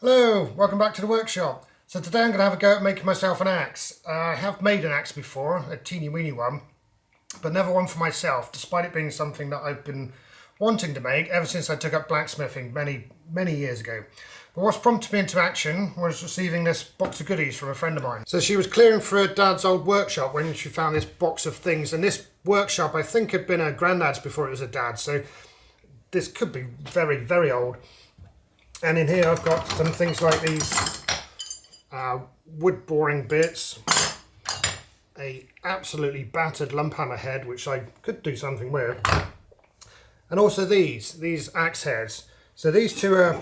Hello, welcome back to the workshop. So today I'm going to have a go at making myself an axe. I have made an axe before, a teeny weeny one, but never one for myself, despite it being something that I've been wanting to make ever since I took up blacksmithing many years ago. But what's prompted me into action was receiving this box of goodies from a friend of mine. So she was clearing for her dad's old workshop when she found this box of things, and this workshop I think had been her granddad's before it was her dad's, so this could be very old. And in here I've got some things like these wood boring bits, a absolutely battered lump hammer head which I could do something with, and also these axe heads. So these two are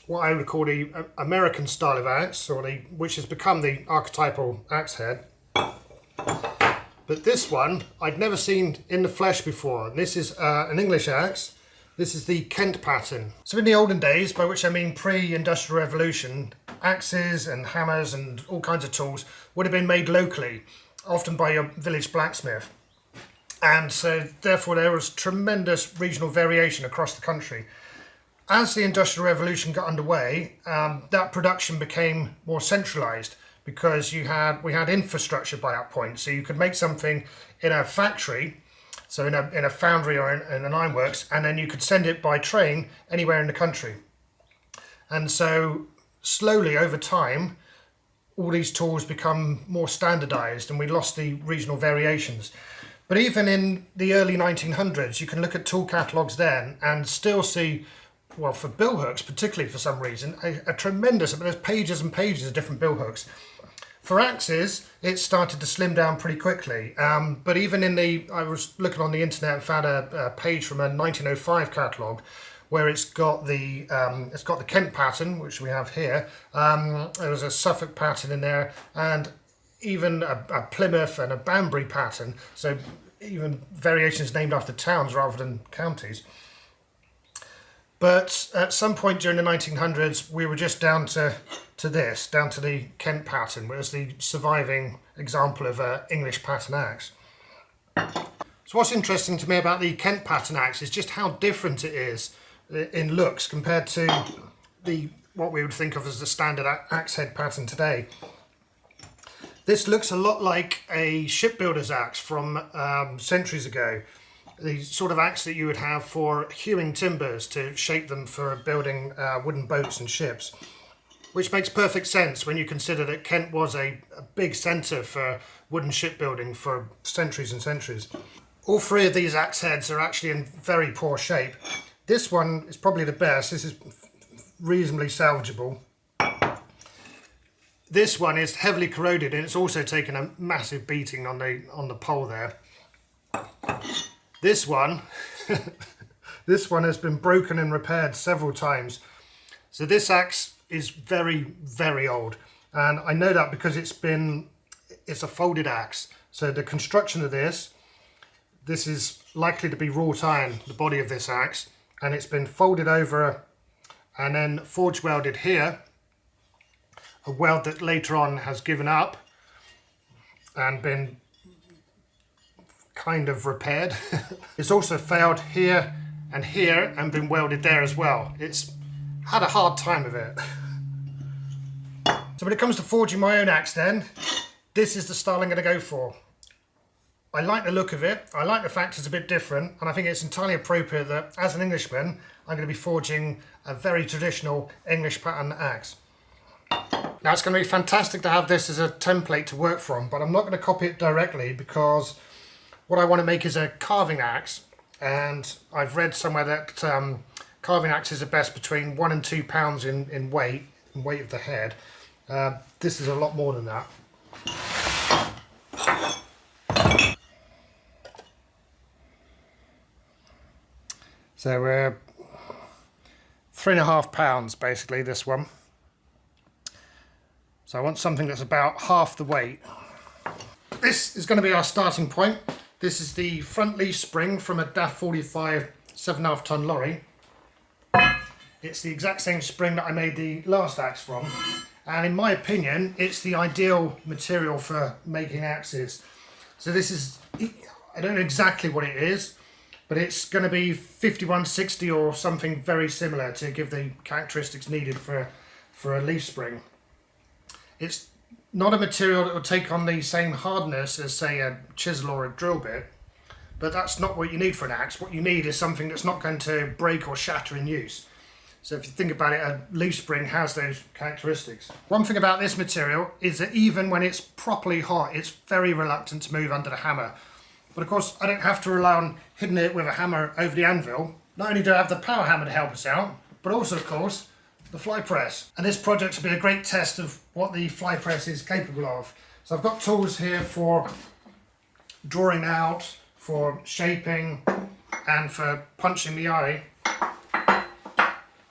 what I would call the American style of axe, or which has become the archetypal axe head. But this one I'd never seen in the flesh before. This is an English axe. This is the Kent pattern. So in the olden days, by which I mean pre-industrial revolution, axes and hammers and all kinds of tools would have been made locally, often by your village blacksmith. And so therefore there was tremendous regional variation across the country. As the industrial revolution got underway, that production became more centralised because we had infrastructure by that point. So you could make something in a factory, so in a foundry or in an ironworks, and then you could send it by train anywhere in the country. And so slowly over time, all these tools become more standardised and we lost the regional variations. But even in the early 1900s, you can look at tool catalogues then and still see, well, for bill hooks, particularly for some reason, a tremendous, there's pages and pages of different bill hooks. For axes, it started to slim down pretty quickly. But even I was looking on the internet and found a page from a 1905 catalogue where it's got the Kent pattern, which we have here. There was a Suffolk pattern in there, and even a Plymouth and a Banbury pattern. So even variations named after towns rather than counties. But at some point during the 1900s, we were just down to the Kent pattern, which is the surviving example of an English pattern axe. So what's interesting to me about the Kent pattern axe is just how different it is in looks compared to what we would think of as the standard axe head pattern today. This looks a lot like a shipbuilder's axe from centuries ago. The sort of axe that you would have for hewing timbers to shape them for building wooden boats and ships, which makes perfect sense when you consider that Kent was a big centre for wooden shipbuilding for centuries and centuries. All three of these axe heads are actually in very poor shape. This one is probably the best. This is reasonably salvageable. This one is heavily corroded and it's also taken a massive beating on the pole there. This one, this one has been broken and repaired several times. So this axe is very old, and I know that because it's a folded axe. So the construction of this is likely to be wrought iron, the body of this axe, and it's been folded over and then forge welded here, a weld that later on has given up and been kind of repaired. It's also failed here and been welded there as well. It's had a hard time of it. So when it comes to forging my own axe then, this is the style I'm going to go for. I like the look of it, I like the fact it's a bit different, and I think it's entirely appropriate that as an Englishman I'm going to be forging a very traditional English pattern axe. Now it's going to be fantastic to have this as a template to work from, but I'm not going to copy it directly because what I want to make is a carving axe, and I've read somewhere that carving axes are best between 1 and 2 pounds in weight of the head. This is a lot more than that. So we're 3.5 pounds basically, this one. So I want something that's about half the weight. This is going to be our starting point. This is the front leaf spring from a DAF 45 7.5 ton lorry. It's the exact same spring that I made the last axe from, and in my opinion it's the ideal material for making axes. So this is, I don't know exactly what it is, but it's going to be 5160 or something very similar to give the characteristics needed for for a leaf spring. It's not a material that will take on the same hardness as, say, a chisel or a drill bit, but that's not what you need for an axe. What you need is something that's not going to break or shatter in use. So if you think about it, a leaf spring has those characteristics. One thing about this material is that even when it's properly hot, it's very reluctant to move under the hammer. But of course, I don't have to rely on hitting it with a hammer over the anvil. Not only do I have the power hammer to help us out, but also, of course, the fly press. And this project will be a great test of what the fly press is capable of. So I've got tools here for drawing out, for shaping, and for punching the eye.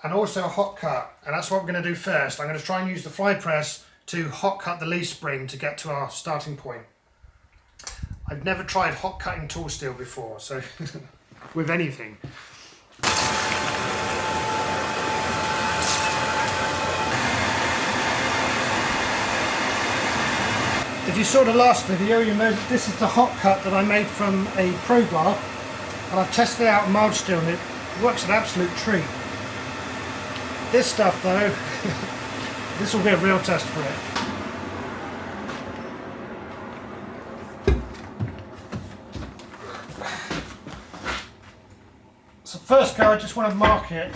And also a hot cut, and that's what we're going to do first. I'm going to try and use the fly press to hot cut the leaf spring to get to our starting point. I've never tried hot cutting tool steel before, so with anything. If you saw the last video, you know that this is the hot cut that I made from a crowbar, and I've tested it out in mild steel and it works an absolute treat. This stuff though, this will be a real test for it. So first go, I just want to mark it.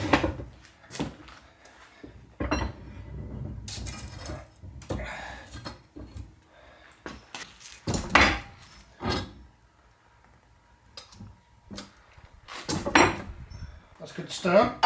That's a good start.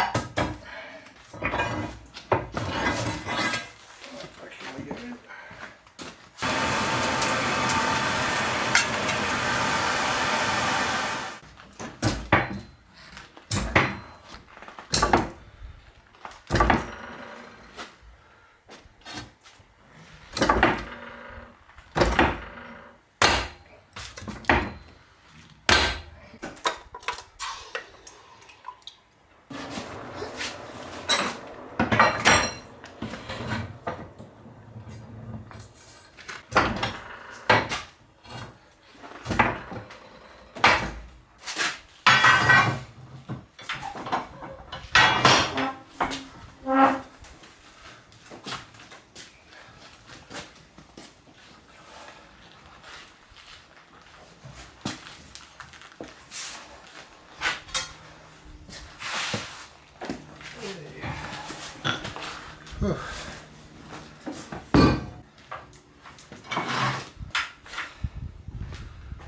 Whew.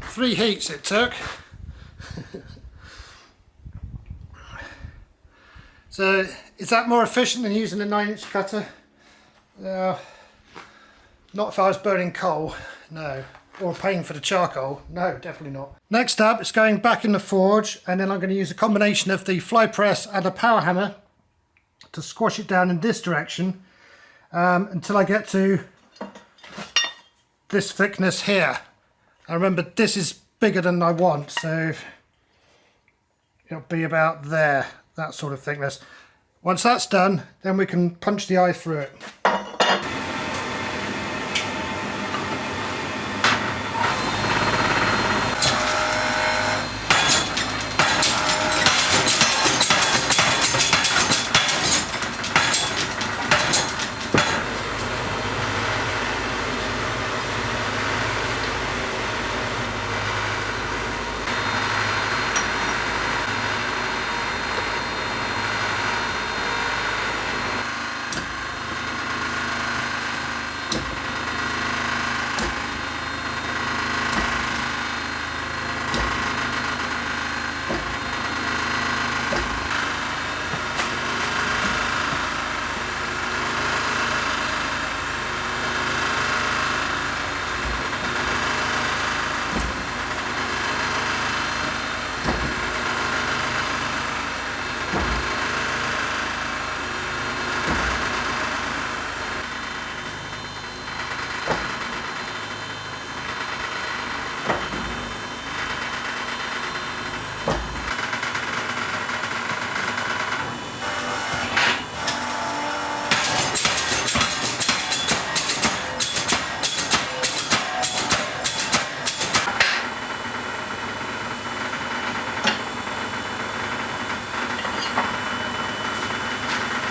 3 heats it took. So is that more efficient than using a 9-inch cutter? Not if I was burning coal, no. Or paying for the charcoal, no, definitely not. Next up, it's going back in the forge, and then I'm going to use a combination of the fly press and a power hammer to squash it down in this direction until I get to this thickness here. And remember, this is bigger than I want, so it'll be about there, that sort of thickness. Once that's done, then we can punch the eye through it.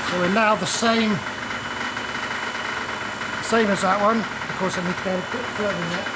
So we're now the same Same as that one. Of course I need to go a bit further than that.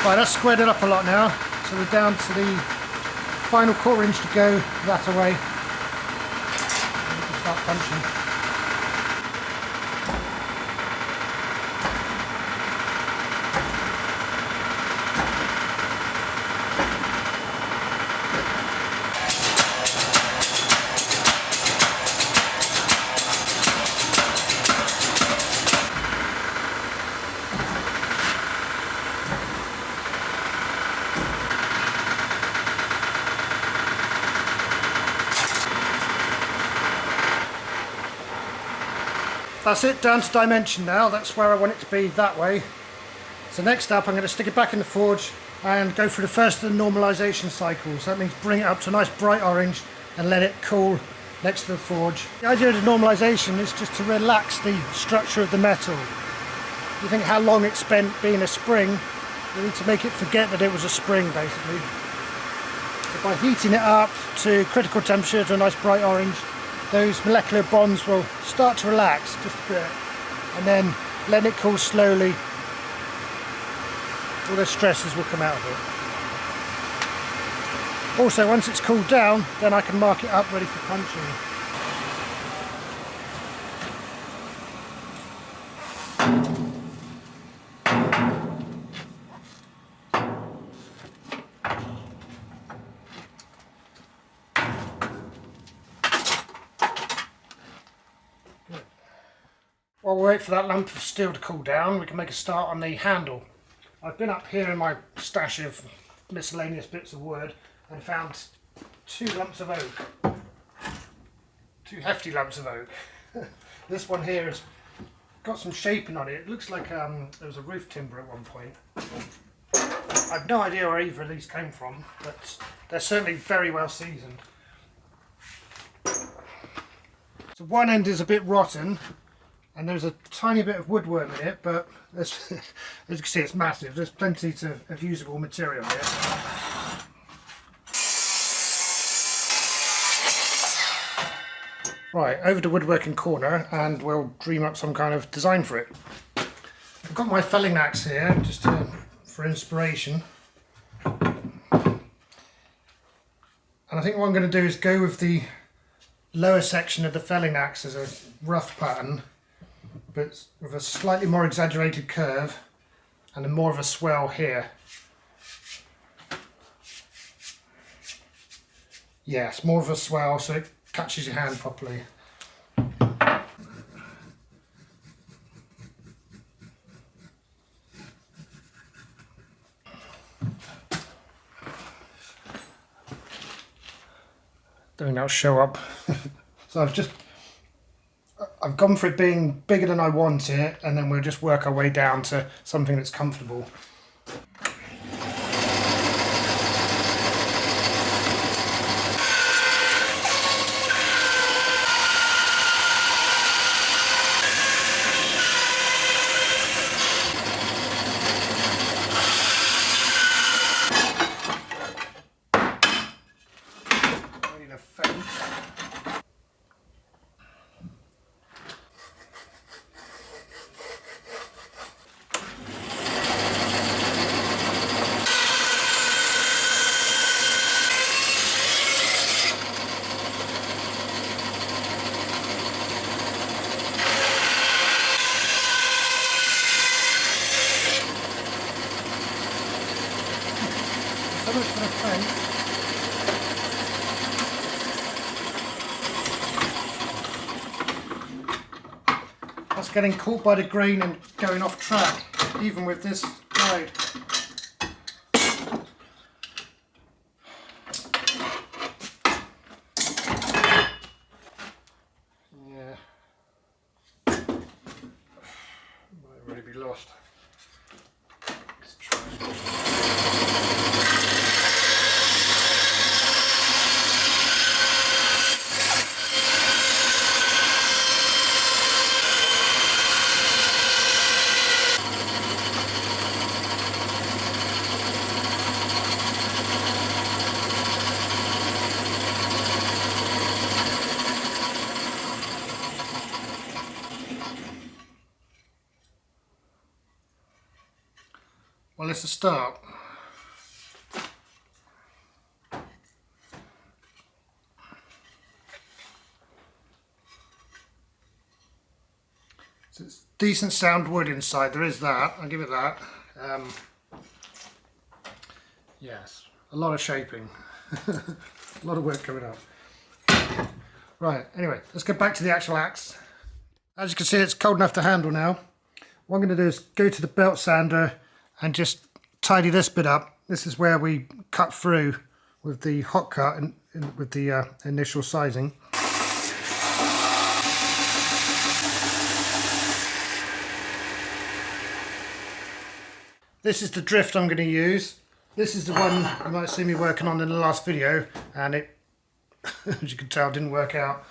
Right, that's squared it up a lot now, so we're down to the final 1/4 inch to go that away. And we can start punching. That's it, down to dimension now. That's where I want it to be, that way. So next up I'm going to stick it back in the forge and go through the first of the normalisation cycles. That means bring it up to a nice bright orange and let it cool next to the forge. The idea of the normalisation is just to relax the structure of the metal. You think how long it spent being a spring, you need to make it forget that it was a spring, basically. So by heating it up to critical temperature to a nice bright orange, those molecular bonds will start to relax just a bit, and then letting it cool slowly, all those stresses will come out of it. Also, once it's cooled down, then I can mark it up ready for punching. While we wait for that lump of steel to cool down, we can make a start on the handle. I've been up here in my stash of miscellaneous bits of wood and found 2 lumps of oak. 2 hefty lumps of oak. This one here has got some shaping on it. It looks like there was a roof timber at one point. I've no idea where either of these came from, but they're certainly very well seasoned. So one end is a bit rotten, and there's a tiny bit of woodworm in it, but as you can see, it's massive. There's plenty of usable material here. Right, over to woodworking corner, and we'll dream up some kind of design for it. I've got my felling axe here, just for inspiration. And I think what I'm going to do is go with the lower section of the felling axe as a rough pattern, but with a slightly more exaggerated curve and a more of a swell here. Yes, more of a swell so it catches your hand properly. Don't think that'll show up. So I've gone for it being bigger than I want it, and then we'll just work our way down to something that's comfortable. So much for the fence. it's getting caught by the grain and going off track, even with this guide. Yeah, might really be lost. Let's try. Well, it's a start. So it's decent sound wood inside, there is that, I'll give it that. Yes, a lot of shaping, a lot of work coming up. Right, anyway, let's get back to the actual axe. As you can see, it's cold enough to handle now. What I'm going to do is go to the belt sander and just tidy this bit up. This is where we cut through with the hot cut and with the initial sizing. This is the drift I'm going to use. This is the one you might see me working on in the last video, and it, as you can tell, didn't work out.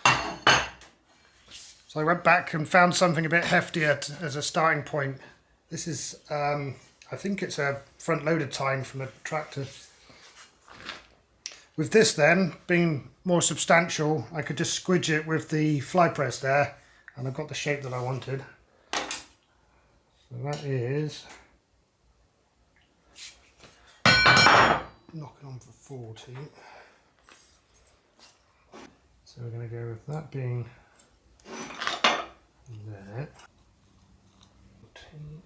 So I went back and found something a bit heftier as a starting point. This is I think it's a front loaded tine from a tractor. With this then, being more substantial, I could just squidge it with the fly press there, and I've got the shape that I wanted. So that is, knock it on for 40. So we're going to go with that being there. 14.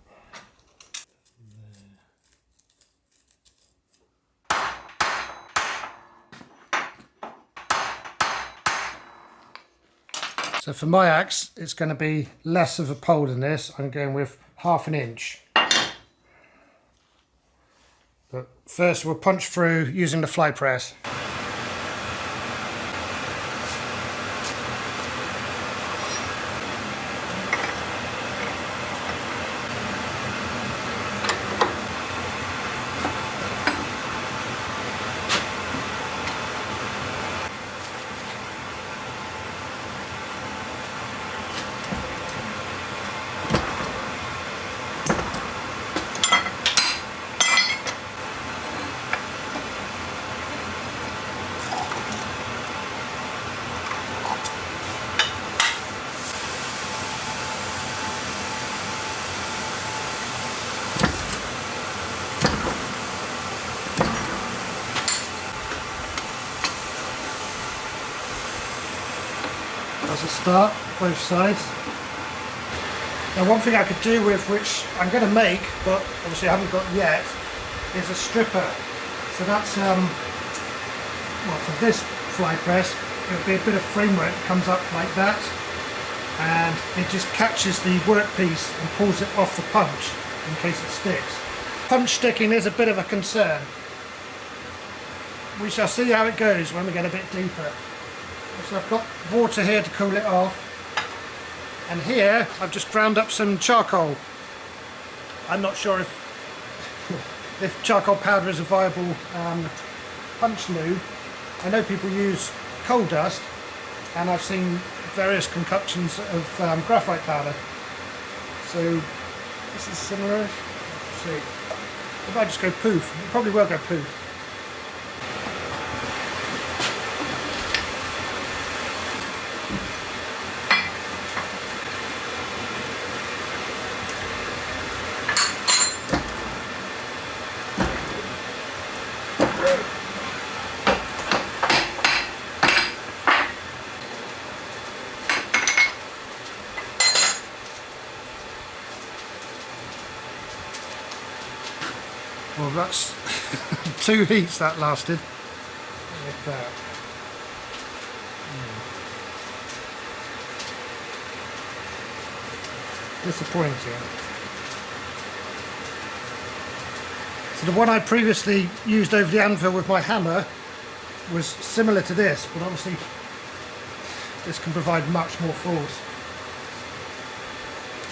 So for my axe, it's going to be less of a pole than this. I'm going with 1/2 inch. But first we'll punch through using the fly press. As a start, both sides. Now one thing I could do with, which I'm going to make, but obviously I haven't got yet, is a stripper. So that's, well, for this fly press, it'll be a bit of framework that comes up like that, and it just catches the workpiece and pulls it off the punch in case it sticks. Punch sticking is a bit of a concern. We shall see how it goes when we get a bit deeper. So I've got water here to cool it off, and here I've just ground up some charcoal. I'm not sure if charcoal powder is a viable punch lube. I know people use coal dust, and I've seen various concoctions of graphite powder. So this is similar. Let's see. It might just go poof. It probably will go poof. Well, that's 2 heats that lasted. If that. Disappointing. So the one I previously used over the anvil with my hammer was similar to this, but obviously this can provide much more force.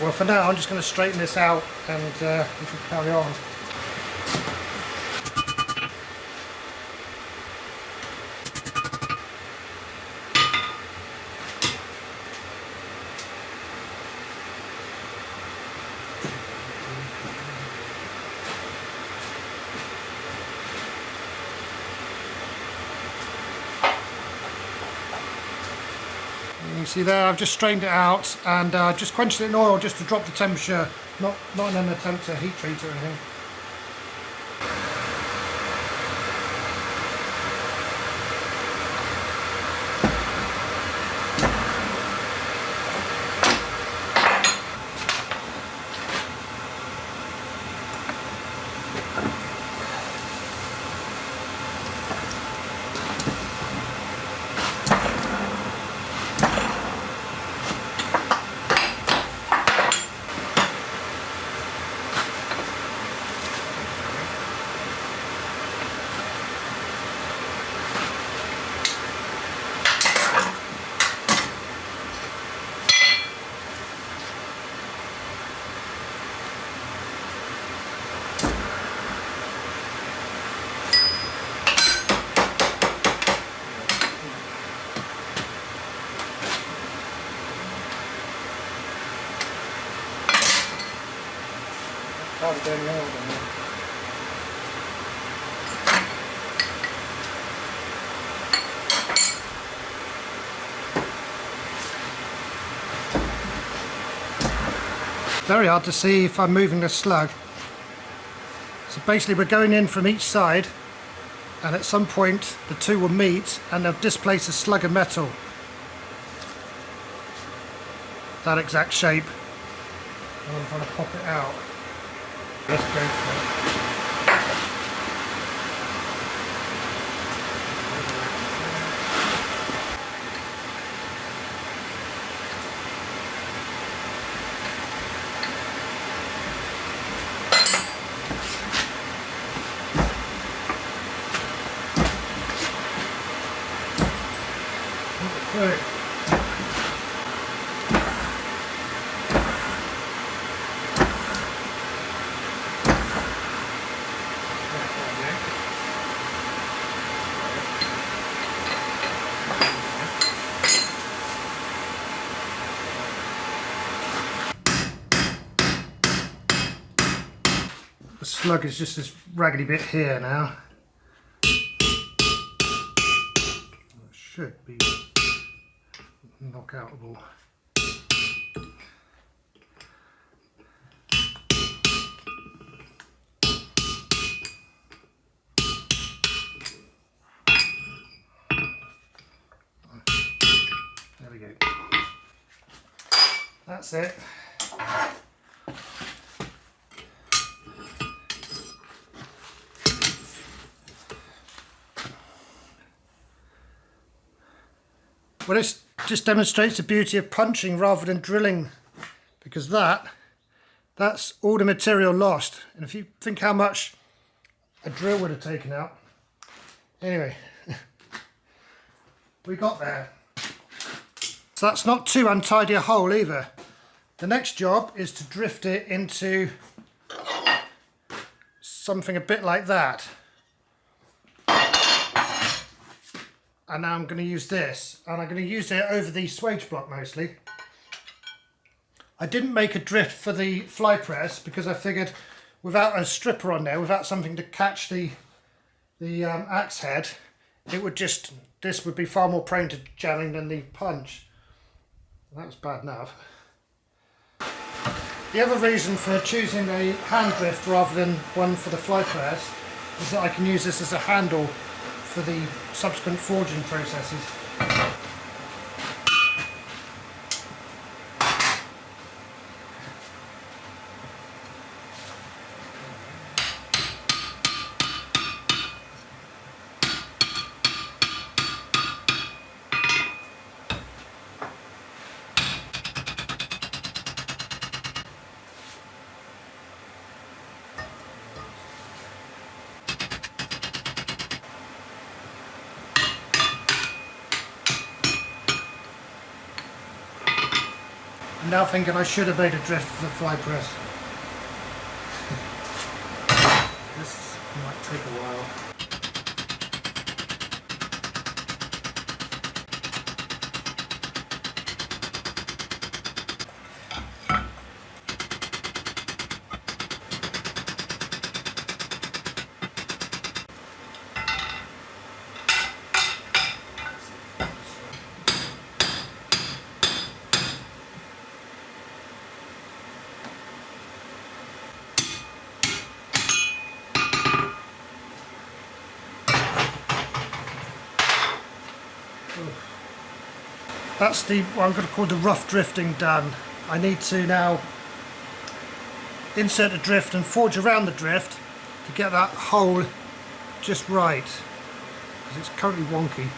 Well, for now I'm just going to straighten this out and we should carry on. You see there, I've just strained it out and just quenched it in oil just to drop the temperature, not in an attempt to heat treat or anything. Very hard to see if I'm moving the slug. So basically we're going in from each side, and at some point the two will meet and they'll displace a slug of metal. That exact shape. And I'm trying to pop it out. Let's go for it. Right. The slug is just this raggedy bit here now. It should be knockoutable. There we go. That's it. Well, this just demonstrates the beauty of punching rather than drilling, because that's all the material lost. And if you think how much a drill would have taken out. Anyway, we got there. So that's not too untidy a hole either. The next job is to drift it into something a bit like that. And now I'm going to use this, and I'm going to use it over the swage block mostly. I didn't make a drift for the fly press because I figured without a stripper on there, without something to catch the axe head, this would be far more prone to jamming than the punch. That was bad enough. The other reason for choosing a hand drift rather than one for the fly press is that I can use this as a handle for the subsequent forging processes. I'm now thinking I should have made a drift for the fly press. This might take a while. That's the what I'm going to call the rough drifting done. I need to now insert a drift and forge around the drift to get that hole just right, because it's currently wonky.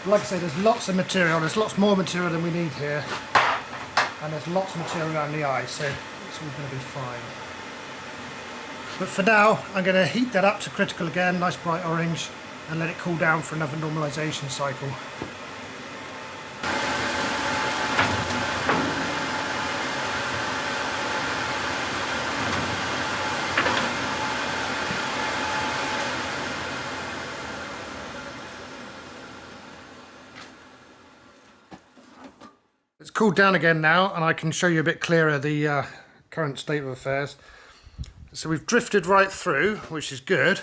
Like I say, there's lots of material, there's lots more material than we need here, and there's lots of material around the eye, so it's all going to be fine. But for now, I'm going to heat that up to critical again, nice bright orange, and let it cool down for another normalization cycle. It's cooled down again now, and I can show you a bit clearer the current state of affairs. So we've drifted right through, which is good,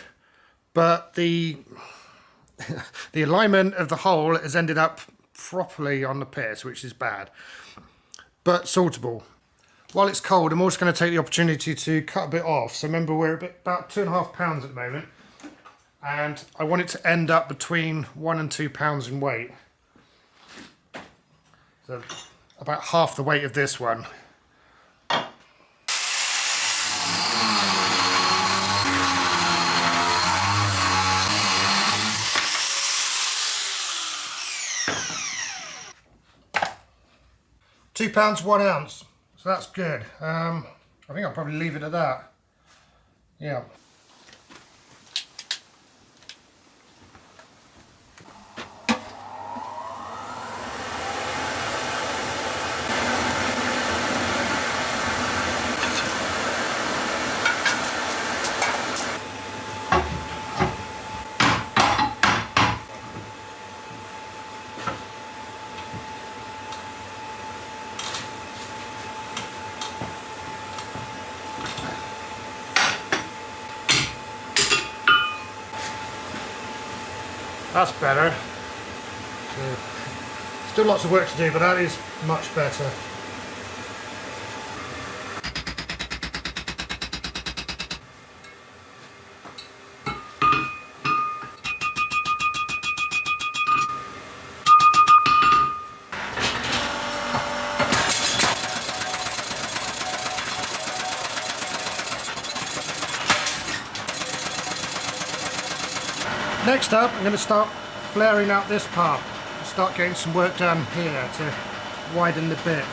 but the alignment of the hole has ended up properly on the pierce, which is bad, but sortable. While it's cold, I'm also going to take the opportunity to cut a bit off. So remember, we're about 2.5 pounds at the moment, and I want it to end up between 1 and 2 pounds in weight. So about half the weight of this one. £2 1 ounce, so that's good. I think I'll probably leave it at that. Yeah. That's better. So, still lots of work to do, but that is much better. Next up, I'm going to start flaring out this part. Start getting some work done here to widen the bit.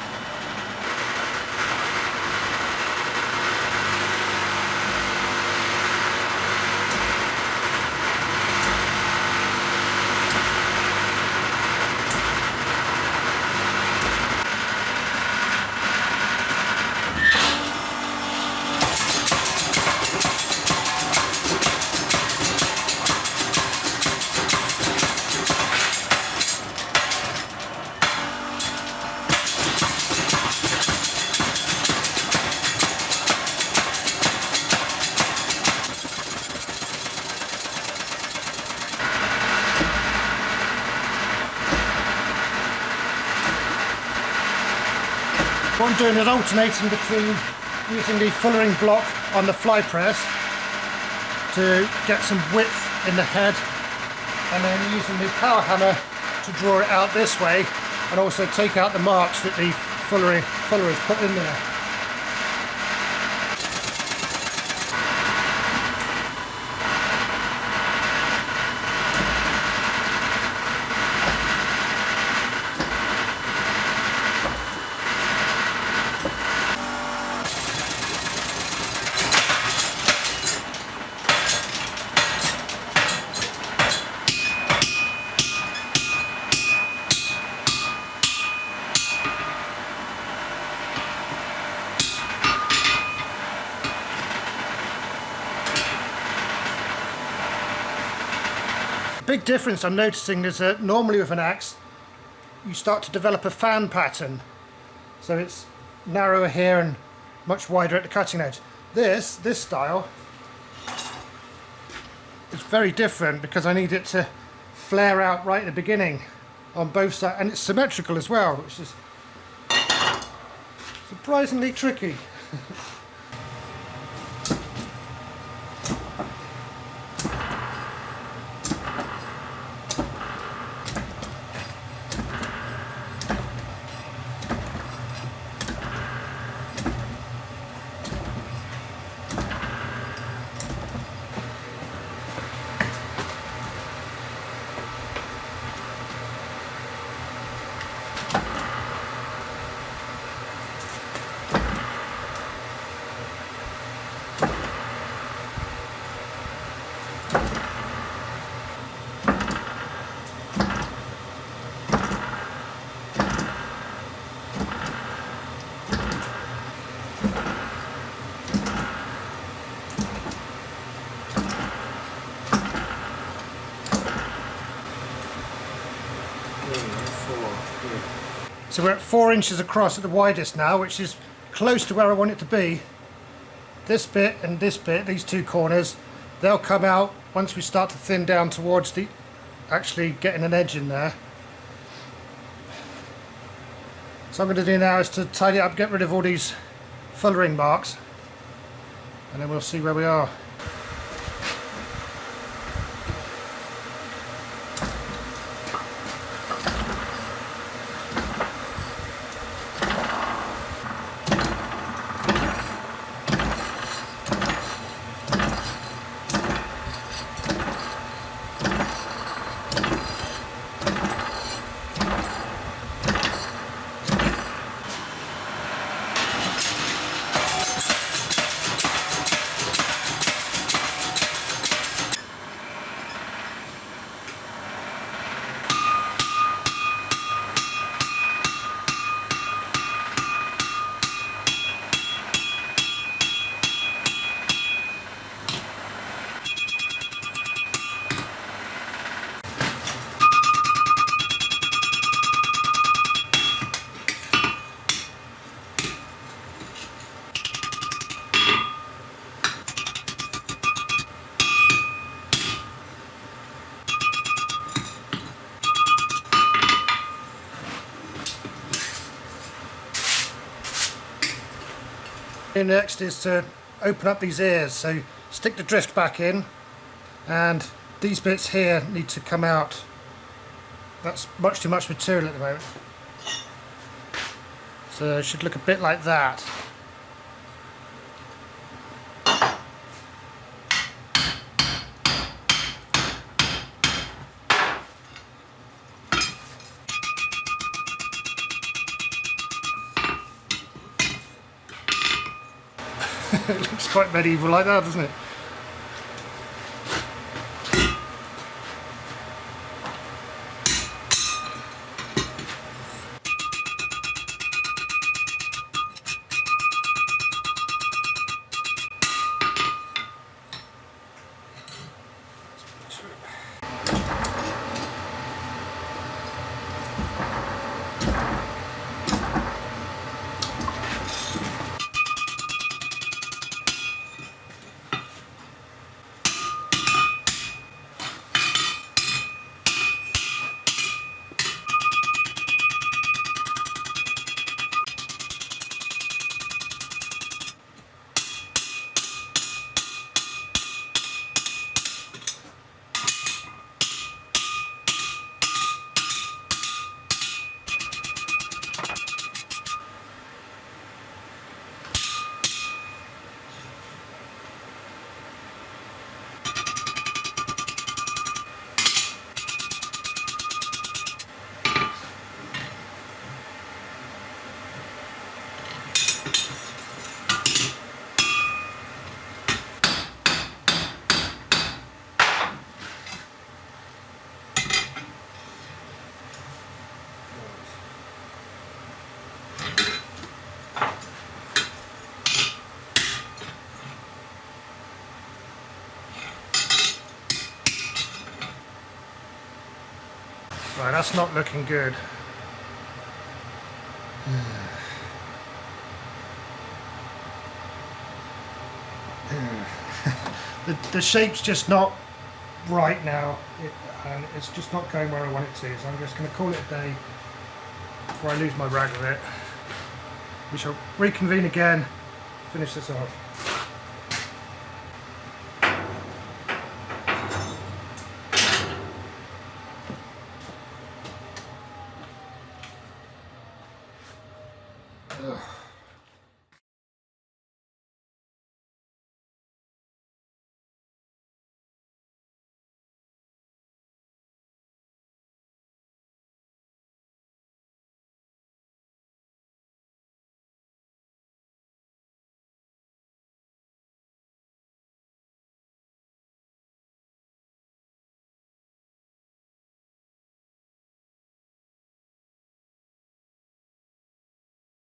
What I'm doing is alternating between using the fullering block on the fly press to get some width in the head, and then using the power hammer to draw it out this way and also take out the marks that the fuller has put in there. big difference I'm noticing is that normally with an axe you start to develop a fan pattern, so it's narrower here and much wider at the cutting edge. This style is very different because I need it to flare out right at the beginning on both sides, and it's symmetrical as well, which is surprisingly tricky. So we're at 4 inches across at the widest now, which is close to where I want it to be. This bit and this bit, these two corners, they'll come out once we start to thin down towards the actually getting an edge in there. So what I'm going to do now is to tidy up, get rid of all these fullering marks, and then we'll see where we are. Next is to open up these ears, so stick the drift back in, and these bits here need to come out. That's much too much material at the moment, so it should look a bit like that. It looks quite medieval like that, doesn't it? Right, that's not looking good. The shape's just not right now, and it's just not going where I want it to, so I'm just going to call it a day before I lose my rag with it. We shall reconvene again, finish this off.